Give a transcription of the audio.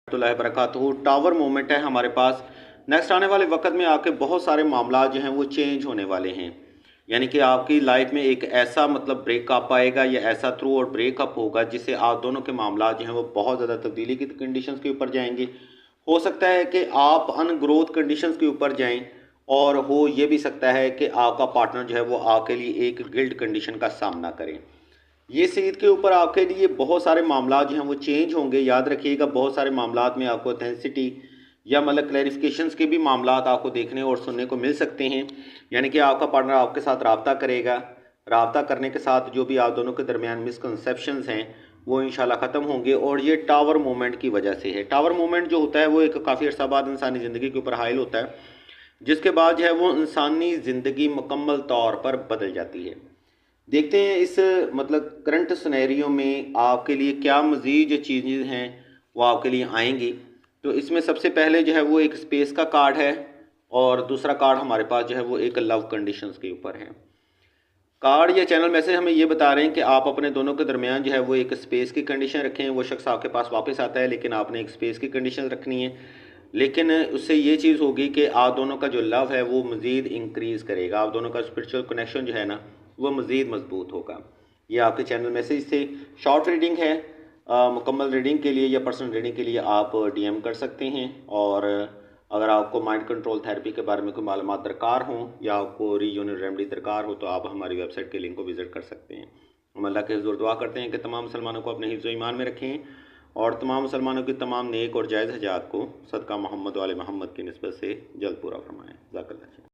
बरकातहू। Tower movement है हमारे पास। Next आने वाले वक्त में आपके बहुत सारे मामला जो हैं वो चेंज होने वाले हैं, यानी कि आपकी लाइफ में एक ऐसा ब्रेकअप आएगा या ऐसा थ्रू और ब्रेकअप होगा जिससे आप दोनों के मामला जो हैं वो बहुत ज़्यादा तब्दीली की कंडीशंस के ऊपर जाएंगे। हो सकता है कि आप अनग्रोथ कंडीशंस के ऊपर जाएं, और हो ये भी सकता है कि आपका पार्टनर जो है वो आपके लिए एक गिल्ट कंडीशन का सामना करें। ये सीट के ऊपर आपके लिए बहुत सारे मामला जो हैं वो चेंज होंगे। याद रखिएगा, बहुत सारे मामला में आपको ऑथेंटिसिटी या क्लैरिफिकेशंस के भी मामला आपको देखने और सुनने को मिल सकते हैं। यानी कि आपका पार्टनर आपके साथ रब्ता करेगा, रब्ता करने के साथ जो भी आप दोनों के दरमियान मिसकंसेप्शंस हैं वो इंशाल्लाह ख़त्म होंगे, और ये टावर मूवमेंट की वजह से है। टावर मूवमेंट जो होता है वो एक काफ़ी अर्सा बाद इंसानी ज़िंदगी के ऊपर हाइल होता है, जिसके बाद जो है वो इंसानी ज़िंदगी मुकम्मल तौर पर बदल जाती है। देखते हैं इस करंट सिनेरियो में आपके लिए क्या मज़ीद जो चीज़ें हैं वो आपके लिए आएंगी। तो इसमें सबसे पहले जो है वो एक स्पेस का कार्ड है, और दूसरा कार्ड हमारे पास जो है वो एक लव कंडीशंस के ऊपर है। कार्ड या चैनल मैसेज हमें ये बता रहे हैं कि आप अपने दोनों के दरमियान जो है वो एक स्पेस की कंडीशन रखें। वो शख्स आपके पास वापस आता है, लेकिन आपने एक स्पेस की कंडीशन रखनी है। लेकिन उससे ये चीज़ होगी कि आप दोनों का जो लव है वो मज़ीद इंक्रीज़ करेगा, आप दोनों का स्पिरिचुअल कनेक्शन जो है ना वो मज़ीद मजबूत होगा। ये आपके चैनल मैसेज थे। शॉर्ट रीडिंग है, मुकम्मल रीडिंग के लिए या पर्सनल रीडिंग के लिए आप डीएम कर सकते हैं। और अगर आपको माइंड कंट्रोल थेरेपी के बारे में कोई मालूमात दरकार हो या आपको रीयूनियन रेमेडी दरकार हो तो आप हमारी वेबसाइट के लिंक को विज़िट कर सकते हैं। हम अल्लाह के हुज़ूर दुआ करते हैं कि तमाम मुसलमानों को अपने हिफ्ज़ ईमान में रखें, और तमाम मुसलमानों की तमाम नेक और जायज़ हजात को सदका मोहम्मद वाले मोहम्मद की निस्बत से जल्द पूरा फरमाएँ। ज़ाकल्लाह।